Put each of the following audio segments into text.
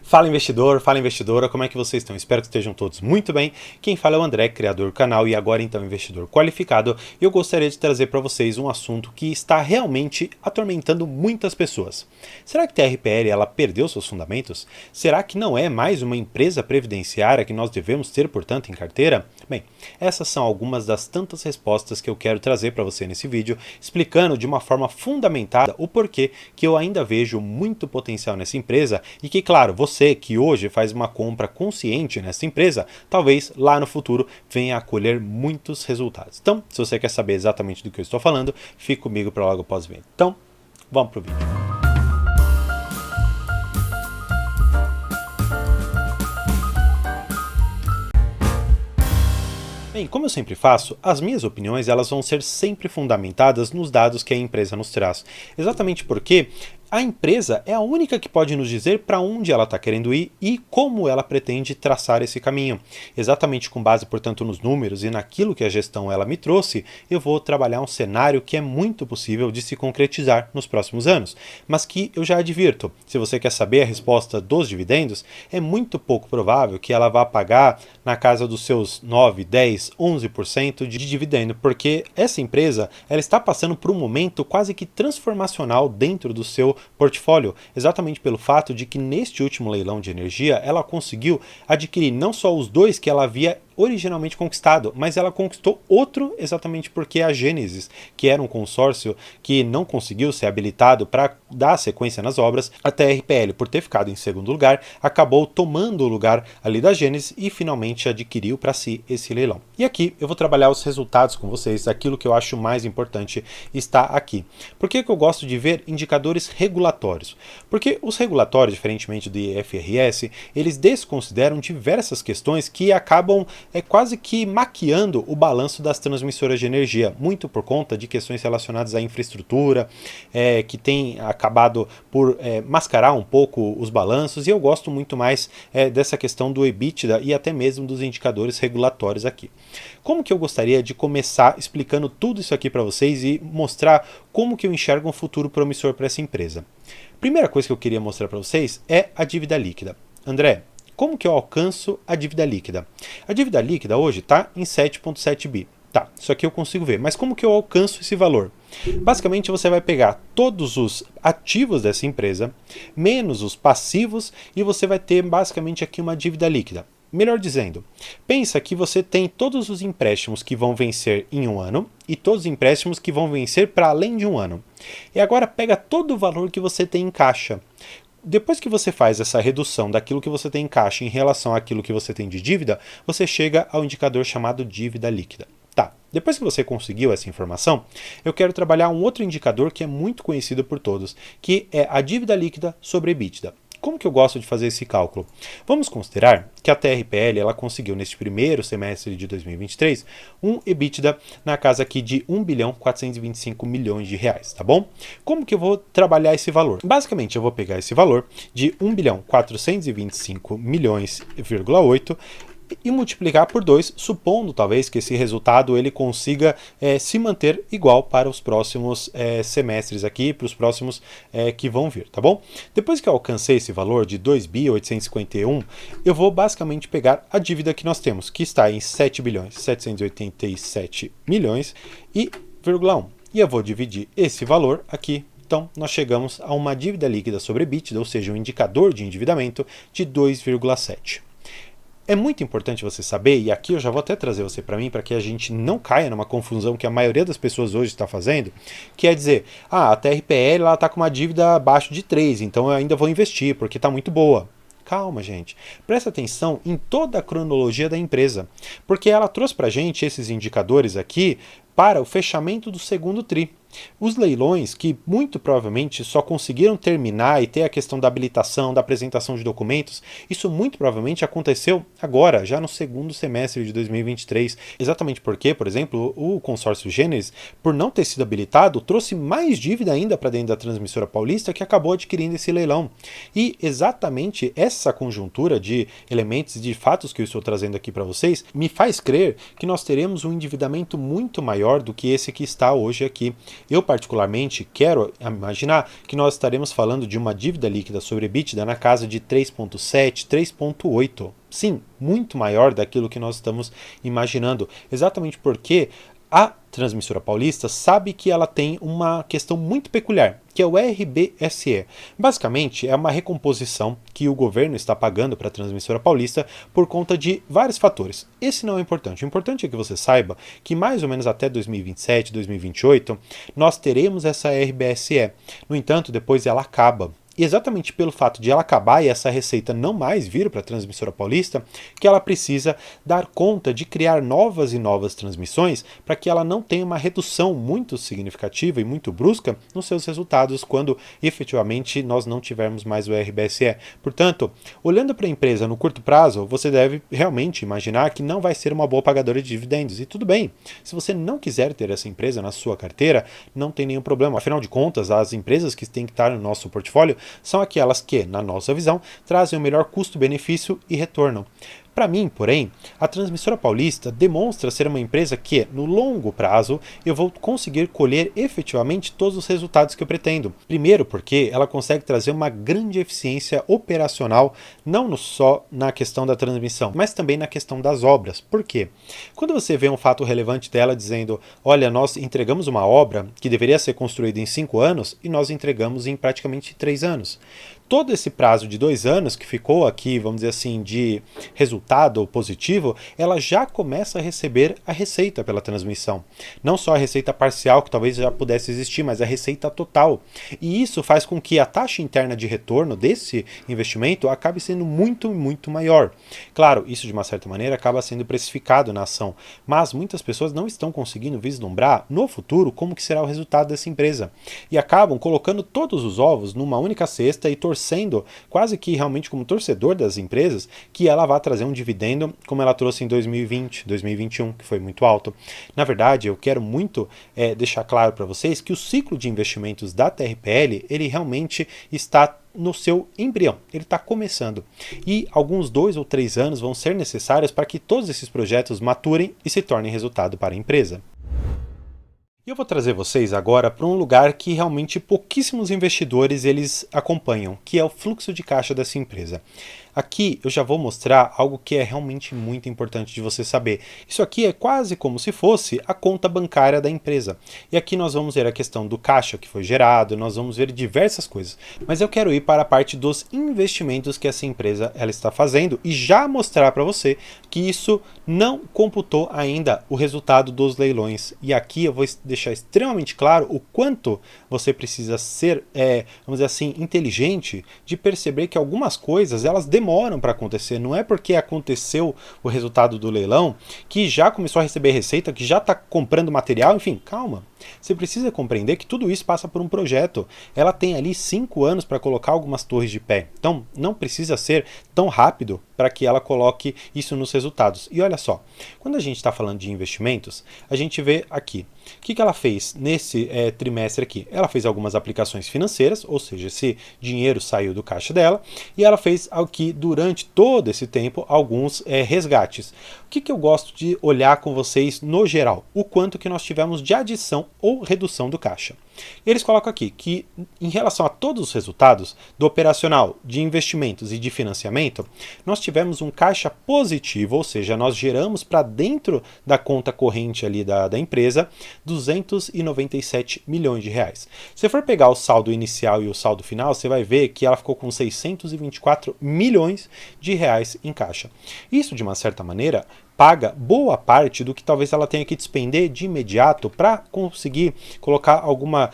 Fala investidor, fala investidora, como é que vocês estão? Espero que estejam todos muito bem. Quem fala é o André, criador do canal e agora então investidor qualificado. E eu gostaria de trazer para vocês um assunto que está realmente atormentando muitas pessoas. Será que a TRPL ela perdeu seus fundamentos? Será que não é mais uma empresa previdenciária que nós devemos ter, portanto, em carteira? Bem, essas são algumas das tantas respostas que eu quero trazer para você nesse vídeo, explicando de uma forma fundamentada o porquê que eu ainda vejo muito potencial nessa empresa e que, claro, você que hoje faz uma compra consciente nessa empresa, talvez lá no futuro venha a colher muitos resultados. Então, se você quer saber exatamente do que eu estou falando, fique comigo para logo após o vídeo. Então, vamos para o vídeo. Bem, como eu sempre faço, as minhas opiniões elas vão ser sempre fundamentadas nos dados que a empresa nos traz. Exatamente porque a empresa é a única que pode nos dizer para onde ela está querendo ir e como ela pretende traçar esse caminho. Exatamente com base, portanto, nos números e naquilo que a gestão ela me trouxe, eu vou trabalhar um cenário que é muito possível de se concretizar nos próximos anos. Mas que eu já advirto, se você quer saber a resposta dos dividendos, é muito pouco provável que ela vá pagar na casa dos seus 9, 10, 11% de dividendo, porque essa empresa ela está passando por um momento quase que transformacional dentro do seu portfólio, exatamente pelo fato de que neste último leilão de energia ela conseguiu adquirir não só os dois que ela havia originalmente conquistado, mas ela conquistou outro exatamente porque a Gênesis, que era um consórcio que não conseguiu ser habilitado para dar sequência nas obras, a TRPL, por ter ficado em segundo lugar, acabou tomando o lugar ali da Gênesis e finalmente adquiriu para si esse leilão. E aqui eu vou trabalhar os resultados com vocês, aquilo que eu acho mais importante está aqui. Por que eu gosto de ver indicadores regulatórios? Porque os regulatórios, diferentemente do IFRS, eles desconsideram diversas questões que acabam quase que maquiando o balanço das transmissoras de energia, muito por conta de questões relacionadas à infraestrutura, que tem acabado por mascarar um pouco os balanços, e eu gosto muito mais dessa questão do EBITDA e até mesmo dos indicadores regulatórios aqui. Como que eu gostaria de começar explicando tudo isso aqui para vocês e mostrar como que eu enxergo um futuro promissor para essa empresa? Primeira coisa que eu queria mostrar para vocês é a dívida líquida. André, como que eu alcanço a dívida líquida? A dívida líquida hoje está em 7,7 bi. Tá, isso aqui eu consigo ver, mas como que eu alcanço esse valor? Basicamente você vai pegar todos os ativos dessa empresa, menos os passivos, e você vai ter basicamente aqui uma dívida líquida. Melhor dizendo, pensa que você tem todos os empréstimos que vão vencer em um ano e todos os empréstimos que vão vencer para além de um ano. E agora pega todo o valor que você tem em caixa. Depois que você faz essa redução daquilo que você tem em caixa em relação àquilo que você tem de dívida, você chega ao indicador chamado dívida líquida. Tá, depois que você conseguiu essa informação, eu quero trabalhar um outro indicador que é muito conhecido por todos, que é a dívida líquida sobre EBITDA. Como que eu gosto de fazer esse cálculo? Vamos considerar que a TRPL ela conseguiu neste primeiro semestre de 2023 um EBITDA na casa aqui de 1 bilhão 425 milhões de reais, tá bom? Como que eu vou trabalhar esse valor? Basicamente eu vou pegar esse valor de 1 bilhão 425 milhões,8 e multiplicar por 2, supondo talvez que esse resultado ele consiga se manter igual para os próximos semestres aqui, para os próximos que vão vir, tá bom? Depois que eu alcancei esse valor de 2.851, eu vou basicamente pegar a dívida que nós temos, que está em 7 bilhões 787 milhões e 1. E eu vou dividir esse valor aqui. Então, nós chegamos a uma dívida líquida sobre EBITDA, ou seja, um indicador de endividamento de 2,7. É muito importante você saber, e aqui eu já vou até trazer você para mim, para que a gente não caia numa confusão que a maioria das pessoas hoje está fazendo, que é dizer, a TRPL está com uma dívida abaixo de 3, então eu ainda vou investir, porque está muito boa. Calma, gente. Presta atenção em toda a cronologia da empresa, porque ela trouxe para a gente esses indicadores aqui para o fechamento do segundo TRI. Os leilões que muito provavelmente só conseguiram terminar e ter a questão da habilitação, da apresentação de documentos, isso muito provavelmente aconteceu agora, já no segundo semestre de 2023. Exatamente porque, por exemplo, o consórcio Gênesis, por não ter sido habilitado, trouxe mais dívida ainda para dentro da transmissora paulista que acabou adquirindo esse leilão. E exatamente essa conjuntura de elementos e de fatos que eu estou trazendo aqui para vocês me faz crer que nós teremos um endividamento muito maior do que esse que está hoje aqui Eu, particularmente, quero imaginar que nós estaremos falando de uma dívida líquida sobre EBITDA na casa de 3,7, 3,8. Sim, muito maior daquilo que nós estamos imaginando. Exatamente porque a Transmissora Paulista sabe que ela tem uma questão muito peculiar, que é o RBSE. Basicamente, é uma recomposição que o governo está pagando para a Transmissora Paulista por conta de vários fatores. Esse não é importante. O importante é que você saiba que mais ou menos até 2027, 2028, nós teremos essa RBSE. No entanto, depois ela acaba. E exatamente pelo fato de ela acabar e essa receita não mais vir para a Transmissora Paulista, que ela precisa dar conta de criar novas e novas transmissões para que ela não tenha uma redução muito significativa e muito brusca nos seus resultados quando efetivamente nós não tivermos mais o RBSE. Portanto, olhando para a empresa no curto prazo, você deve realmente imaginar que não vai ser uma boa pagadora de dividendos. E tudo bem, se você não quiser ter essa empresa na sua carteira, não tem nenhum problema. Afinal de contas, as empresas que têm que estar no nosso portfólio são aquelas que, na nossa visão, trazem o melhor custo-benefício e retorno. Para mim, porém, a Transmissora Paulista demonstra ser uma empresa que, no longo prazo, eu vou conseguir colher efetivamente todos os resultados que eu pretendo. Primeiro porque ela consegue trazer uma grande eficiência operacional, não só na questão da transmissão, mas também na questão das obras. Por quê? Quando você vê um fato relevante dela dizendo, olha, nós entregamos uma obra que deveria ser construída em 5 anos e nós entregamos em praticamente 3 anos. Todo esse prazo de 2 anos que ficou aqui, vamos dizer assim, de resultado positivo, ela já começa a receber a receita pela transmissão. Não só a receita parcial, que talvez já pudesse existir, mas a receita total. E isso faz com que a taxa interna de retorno desse investimento acabe sendo muito, muito maior. Claro, isso de uma certa maneira acaba sendo precificado na ação, mas muitas pessoas não estão conseguindo vislumbrar no futuro como que será o resultado dessa empresa. E acabam colocando todos os ovos numa única cesta e torcendo quase que realmente como torcedor das empresas que ela vai trazer um dividendo como ela trouxe em 2020, 2021, que foi muito alto. Na verdade, eu quero muito deixar claro para vocês que o ciclo de investimentos da TRPL, ele realmente está no seu embrião, ele está começando. E alguns 2 ou 3 anos vão ser necessários para que todos esses projetos maturem e se tornem resultado para a empresa. E eu vou trazer vocês agora para um lugar que realmente pouquíssimos investidores eles acompanham, que é o fluxo de caixa dessa empresa. Aqui eu já vou mostrar algo que é realmente muito importante de você saber. Isso aqui é quase como se fosse a conta bancária da empresa. E aqui nós vamos ver a questão do caixa que foi gerado, nós vamos ver diversas coisas. Mas eu quero ir para a parte dos investimentos que essa empresa ela está fazendo e já mostrar para você que isso não computou ainda o resultado dos leilões. E aqui eu vou deixar extremamente claro o quanto você precisa ser, vamos dizer assim, inteligente de perceber que algumas coisas elas demoram para acontecer. Não é porque aconteceu o resultado do leilão que já começou a receber receita, que já está comprando material, enfim, calma. Você precisa compreender que tudo isso passa por um projeto. Ela tem ali 5 anos para colocar algumas torres de pé. Então, não precisa ser tão rápido para que ela coloque isso nos resultados. E olha só, quando a gente está falando de investimentos, a gente vê aqui. O que ela fez nesse trimestre aqui? Ela fez algumas aplicações financeiras, ou seja, esse dinheiro saiu do caixa dela, e ela fez aqui, durante todo esse tempo, alguns resgates. O que eu gosto de olhar com vocês no geral? O quanto que nós tivemos de adição ou redução do caixa. Eles colocam aqui que, em relação a todos os resultados do operacional, de investimentos e de financiamento, nós tivemos um caixa positivo, ou seja, nós geramos para dentro da conta corrente ali da empresa 297 milhões de reais. Se for pegar o saldo inicial e o saldo final, você vai ver que ela ficou com 624 milhões de reais em caixa. Isso, de uma certa maneira, paga boa parte do que talvez ela tenha que despender de imediato para conseguir colocar alguma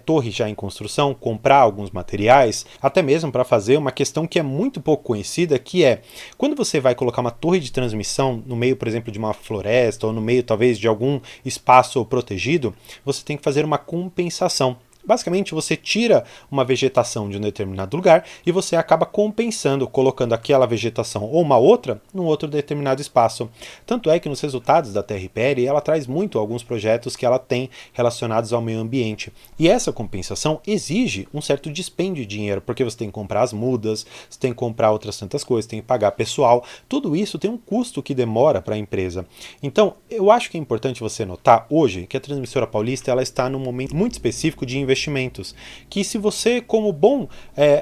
torre já em construção, comprar alguns materiais, até mesmo para fazer uma questão que é muito pouco conhecida, que é quando você vai colocar uma torre de transmissão no meio, por exemplo, de uma floresta ou no meio talvez de algum espaço protegido, você tem que fazer uma compensação. Basicamente, você tira uma vegetação de um determinado lugar e você acaba compensando, colocando aquela vegetação ou uma outra num outro determinado espaço. Tanto é que nos resultados da TRPL, ela traz muito alguns projetos que ela tem relacionados ao meio ambiente. E essa compensação exige um certo dispêndio de dinheiro, porque você tem que comprar as mudas, você tem que comprar outras tantas coisas, tem que pagar pessoal. Tudo isso tem um custo que demora para a empresa. Então, eu acho que é importante você notar hoje que a Transmissora Paulista ela está num momento muito específico de investimentos, que se você, como bom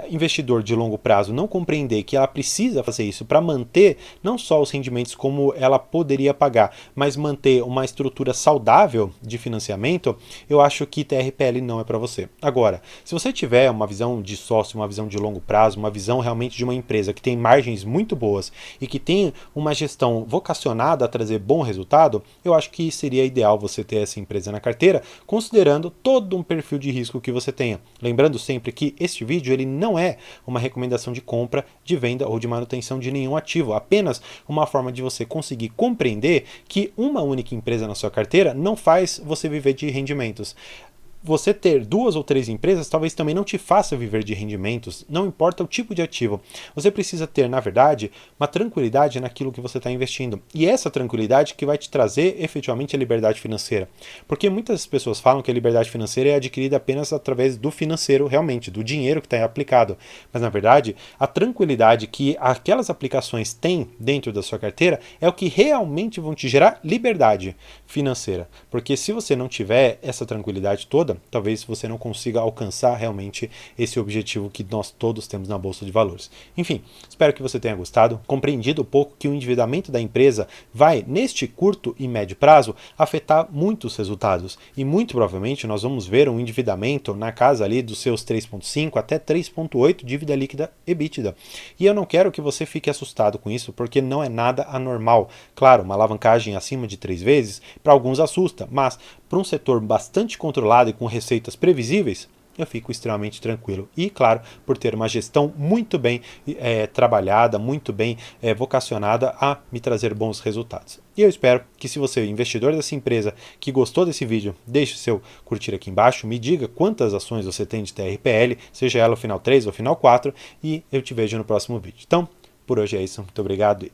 investidor de longo prazo, não compreender que ela precisa fazer isso para manter não só os rendimentos como ela poderia pagar, mas manter uma estrutura saudável de financiamento, eu acho que TRPL não é para você. Agora, se você tiver uma visão de sócio, uma visão de longo prazo, uma visão realmente de uma empresa que tem margens muito boas e que tem uma gestão vocacionada a trazer bom resultado, eu acho que seria ideal você ter essa empresa na carteira, considerando todo um perfil de risco que você tenha. Lembrando sempre que este vídeo ele não é uma recomendação de compra, de venda ou de manutenção de nenhum ativo, apenas uma forma de você conseguir compreender que uma única empresa na sua carteira não faz você viver de rendimentos. Você ter 2 ou 3 empresas talvez também não te faça viver de rendimentos, não importa o tipo de ativo. Você precisa ter, na verdade, uma tranquilidade naquilo que você está investindo. E essa tranquilidade que vai te trazer efetivamente a liberdade financeira. Porque muitas pessoas falam que a liberdade financeira é adquirida apenas através do financeiro, realmente, do dinheiro que está aplicado. Mas, na verdade, a tranquilidade que aquelas aplicações têm dentro da sua carteira é o que realmente vão te gerar liberdade financeira. Porque se você não tiver essa tranquilidade toda, talvez você não consiga alcançar realmente esse objetivo que nós todos temos na Bolsa de Valores. Enfim, espero que você tenha gostado, compreendido um pouco que o endividamento da empresa vai, neste curto e médio prazo, afetar muitos resultados. E muito provavelmente nós vamos ver um endividamento na casa ali dos seus 3,5 até 3,8 dívida líquida EBITDA. E eu não quero que você fique assustado com isso, porque não é nada anormal. Claro, uma alavancagem acima de 3 vezes, para alguns assusta, mas para um setor bastante controlado e com receitas previsíveis, eu fico extremamente tranquilo. E, claro, por ter uma gestão muito bem trabalhada, muito bem vocacionada a me trazer bons resultados. E eu espero que, se você é investidor dessa empresa que gostou desse vídeo, deixe seu curtir aqui embaixo, me diga quantas ações você tem de TRPL, seja ela o final 3 ou o final 4, e eu te vejo no próximo vídeo. Então, por hoje é isso. Muito obrigado e